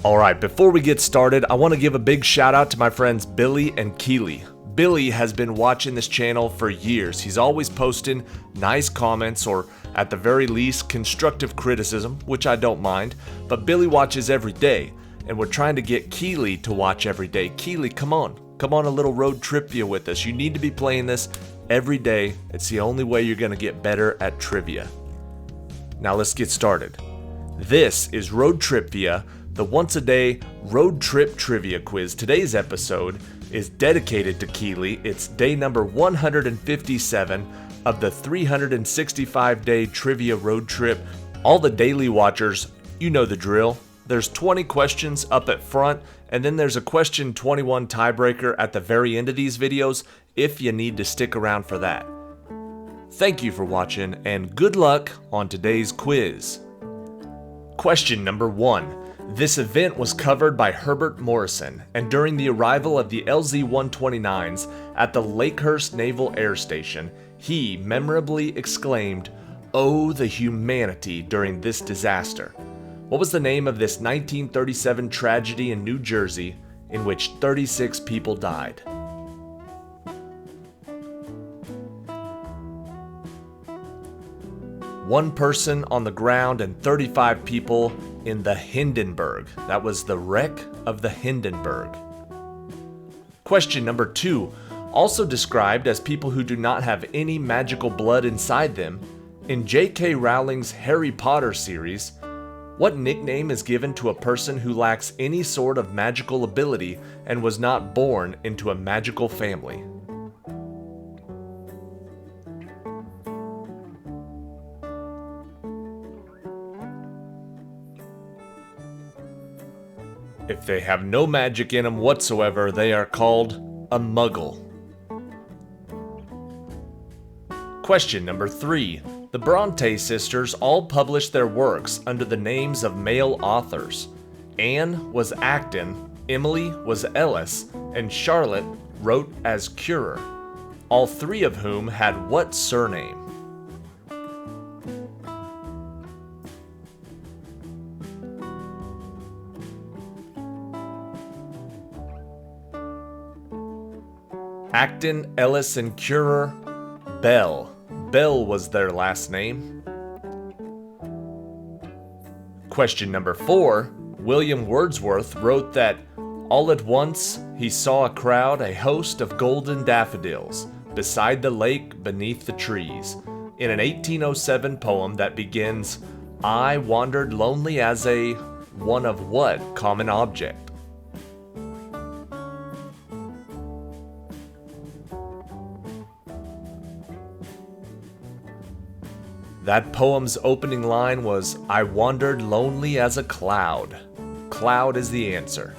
Alright, before we get started, I want to give a big shout out to my friends Billy and Keely. Billy has been watching this channel for years. He's always posting nice comments or at the very least constructive criticism, which I don't mind, but Billy watches every day and we're trying to get Keely to watch every day. Keely, come on a little road trivia with us. You need to be playing this every day. It's the only way you're going to get better at trivia. Now let's get started. This is Road TRIpVIA, the once a day road trip trivia quiz. Today's episode is dedicated to Keely. It's day number 157 of the 365-day trivia road trip. All the daily watchers, you know the drill. There's 20 questions up at front, and then there's a question 21 tiebreaker at the very end of these videos if you need to stick around for that. Thank you for watching, and good luck on today's quiz. Question number 1. This event was covered by Herbert Morrison, and during the arrival of the LZ-129s at the Lakehurst Naval Air Station, he memorably exclaimed, "Oh, the humanity during this disaster." What was the name of this 1937 tragedy in New Jersey in which 36 people died? One person on the ground and 35 people in the Hindenburg. That was the wreck of the Hindenburg. Question number 2. Also described as people who do not have any magical blood inside them, in J.K. Rowling's Harry Potter series, what nickname is given to a person who lacks any sort of magical ability and was not born into a magical family? If they have no magic in them whatsoever, they are called a muggle. Question number 3. The Bronte sisters all published their works under the names of male authors. Anne was Acton, Emily was Ellis, and Charlotte wrote as Currer, all three of whom had what surname? Acton, Ellis, and Currer. Bell. Bell was their last name. Question number 4. William Wordsworth wrote that all at once he saw a crowd, a host of golden daffodils, beside the lake beneath the trees, in an 1807 poem that begins, "I wandered lonely as a..." one of what common object? That poem's opening line was, "I wandered lonely as a cloud." Cloud is the answer.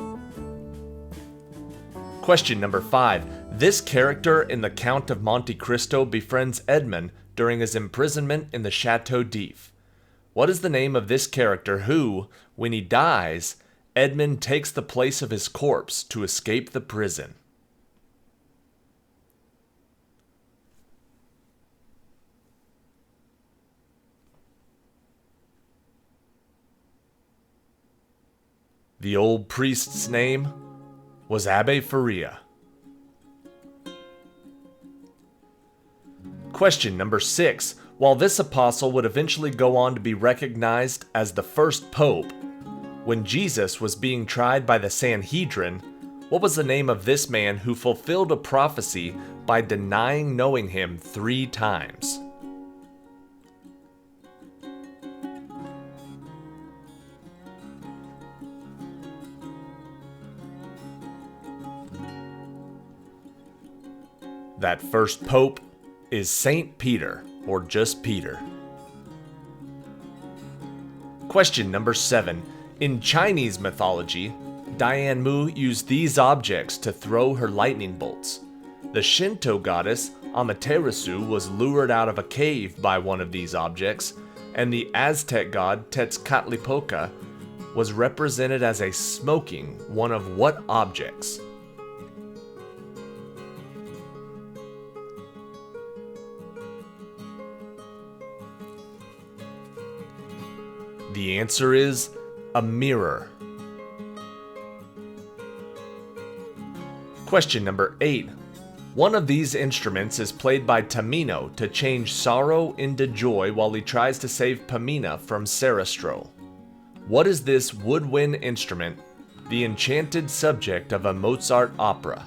Question number 5. This character in The Count of Monte Cristo befriends Edmund during his imprisonment in the Chateau d'If. What is the name of this character who, when he dies, Edmund takes the place of his corpse to escape the prison? The old priest's name was Abbe Faria. Question number 6. While this apostle would eventually go on to be recognized as the first pope, when Jesus was being tried by the Sanhedrin, what was the name of this man who fulfilled a prophecy by denying knowing him 3 times? That first pope is Saint Peter, or just Peter. Question number 7. In Chinese mythology, Dian Mu used these objects to throw her lightning bolts. The Shinto goddess Amaterasu was lured out of a cave by one of these objects, and the Aztec god Tezcatlipoca was represented as a smoking one of what objects? The answer is a mirror. Question number 8. One of these instruments is played by Tamino to change sorrow into joy while he tries to save Pamina from Sarastro. What is this woodwind instrument, the enchanted subject of a Mozart opera?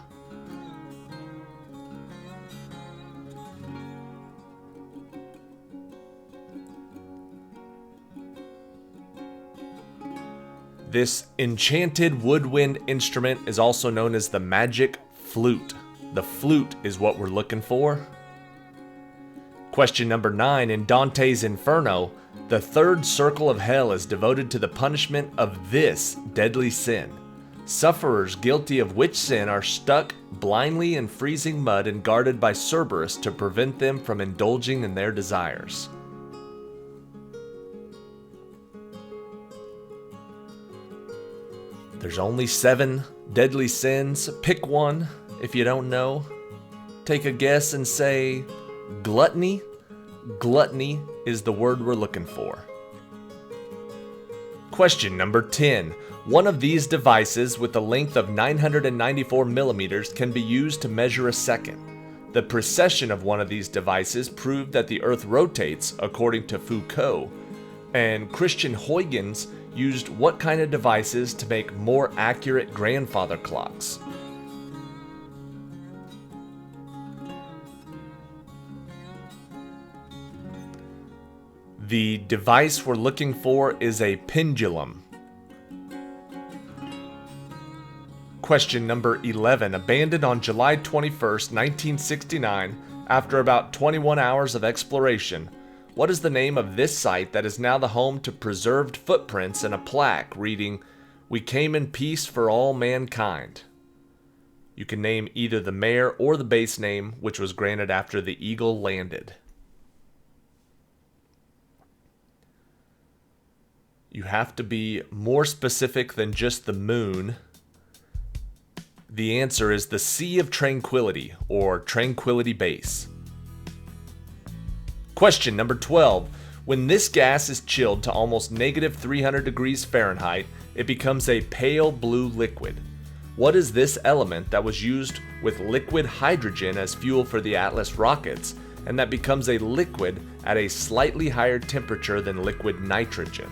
This enchanted woodwind instrument is also known as the magic flute. The flute is what we're looking for. Question number 9. In Dante's Inferno, the third circle of hell is devoted to the punishment of this deadly sin. Sufferers guilty of which sin are stuck blindly in freezing mud and guarded by Cerberus to prevent them from indulging in their desires. There's only 7 deadly sins. Pick one if you don't know. Take a guess and say gluttony. Gluttony is the word we're looking for. Question number 10. One of these devices with a length of 994 millimeters can be used to measure a second. The precession of one of these devices proved that the Earth rotates, according to Foucault, and Christian Huygens used what kind of devices to make more accurate grandfather clocks? The device we're looking for is a pendulum. Question number 11. Abandoned on July 21st, 1969, after about 21 hours of exploration, what is the name of this site that is now the home to preserved footprints and a plaque reading, "We came in peace for all mankind"? You can name either the mayor or the base name, which was granted after the Eagle landed. You have to be more specific than just the moon. The answer is the Sea of Tranquility, or Tranquility Base. Question number 12. When this gas is chilled to almost negative 300 degrees Fahrenheit, it becomes a pale blue liquid. What is this element that was used with liquid hydrogen as fuel for the Atlas rockets, and that becomes a liquid at a slightly higher temperature than liquid nitrogen?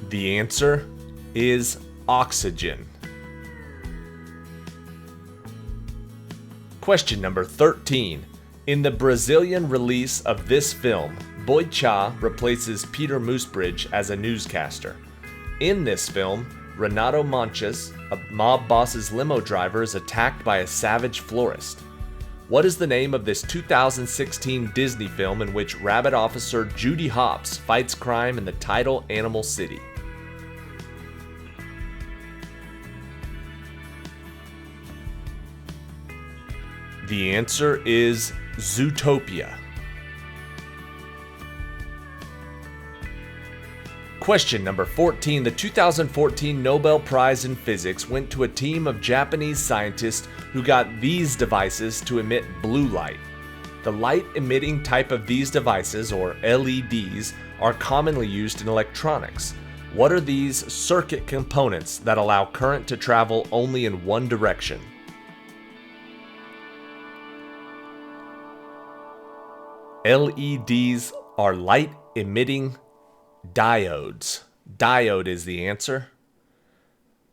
The answer is oxygen. Question number 13. In the Brazilian release of this film, Boichá replaces Peter Moosebridge as a newscaster. In this film, Renato Manches, a mob boss's limo driver, is attacked by a savage florist. What is the name of this 2016 Disney film in which rabbit officer Judy Hopps fights crime in the title Animal City? The answer is Zootopia. Question number 14. The 2014 Nobel Prize in Physics went to a team of Japanese scientists who got these devices to emit blue light. The light-emitting type of these devices, or LEDs, are commonly used in electronics. What are these circuit components that allow current to travel only in one direction? LEDs are light-emitting diodes. Diode is the answer.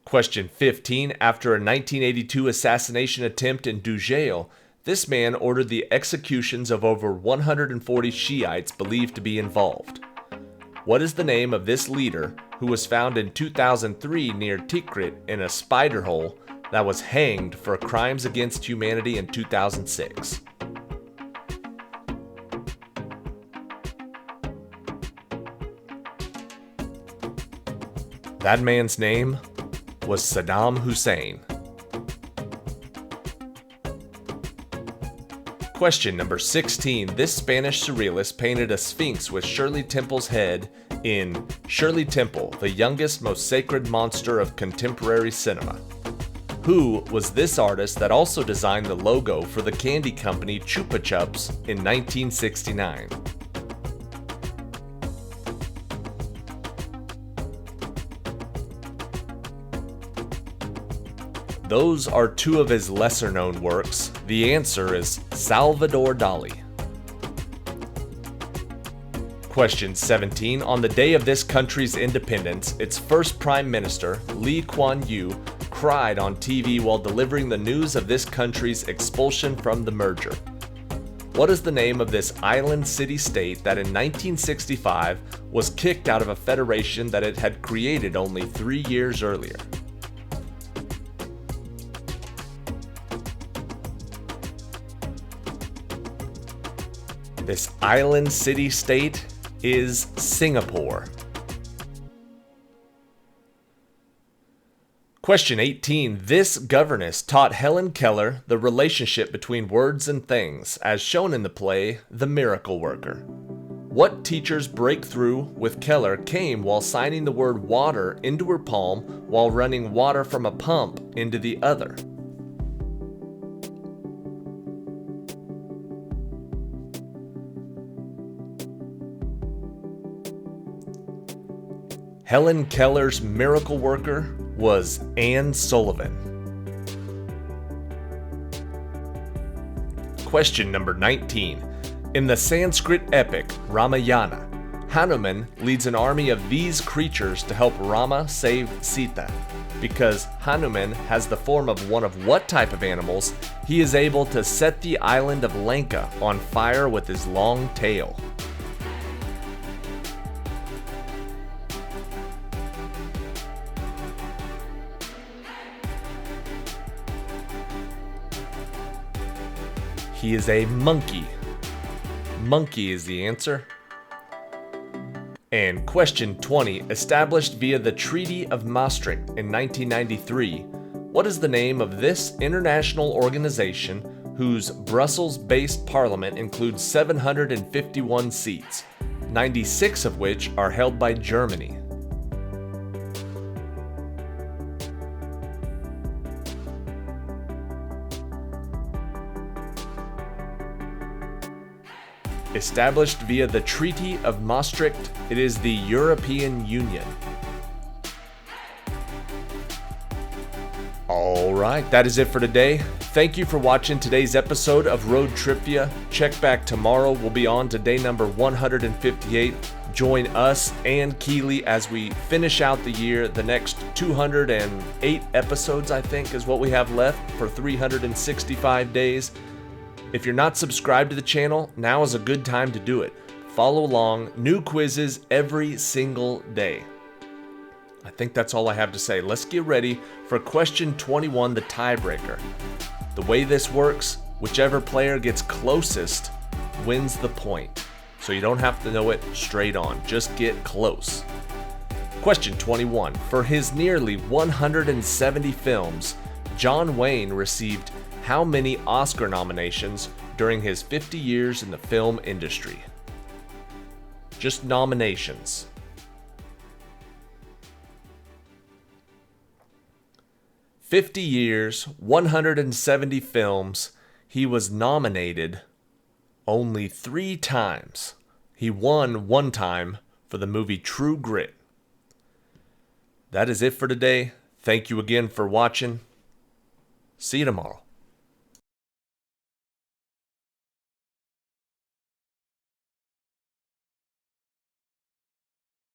Question 15. After a 1982 assassination attempt in Dujail, this man ordered the executions of over 140 Shiites believed to be involved. What is the name of this leader who was found in 2003 near Tikrit in a spider hole that was hanged for crimes against humanity in 2006? That man's name was Saddam Hussein. Question number 16. This Spanish surrealist painted a sphinx with Shirley Temple's head in Shirley Temple, the youngest, most sacred monster of contemporary cinema. Who was this artist that also designed the logo for the candy company Chupa Chups in 1969? Those are two of his lesser known works. The answer is Salvador Dali. Question 17. On the day of this country's independence, its first prime minister, Lee Kuan Yew, cried on TV while delivering the news of this country's expulsion from the merger. What is the name of this island city-state that in 1965 was kicked out of a federation that it had created only 3 years earlier? This island city-state is Singapore. Question 18. This governess taught Helen Keller the relationship between words and things, as shown in the play The Miracle Worker. What teacher's breakthrough with Keller came while signing the word water into her palm while running water from a pump into the other? Helen Keller's miracle worker was Anne Sullivan. Question number 19. In the Sanskrit epic Ramayana, Hanuman leads an army of these creatures to help Rama save Sita. Because Hanuman has the form of one of what type of animals, he is able to set the island of Lanka on fire with his long tail. He is a monkey. Monkey is the answer. And question 20, established via the Treaty of Maastricht in 1993, what is the name of this international organization whose Brussels-based parliament includes 751 seats, 96 of which are held by Germany? Established via the Treaty of Maastricht, it is the European Union. Alright, that is it for today. Thank you for watching today's episode of ROADTRIpVIA. Check back tomorrow. We'll be on to day number 158. Join us and Keely as we finish out the year. The next 208 episodes, I think, is what we have left for 365 days. If you're not subscribed to the channel, now is a good time to do it. Follow along, new quizzes every single day. I think that's all I have to say. Let's get ready for question 21, the tiebreaker. The way this works, whichever player gets closest wins the point. So you don't have to know it straight on, just get close. Question 21, for his nearly 170 films, John Wayne received how many Oscar nominations during his 50 years in the film industry? Just nominations. "50 years, 170 films, he was nominated only 3 times. He won 1 time for the movie True Grit." That is it for today. Thank you again for watching. See you tomorrow.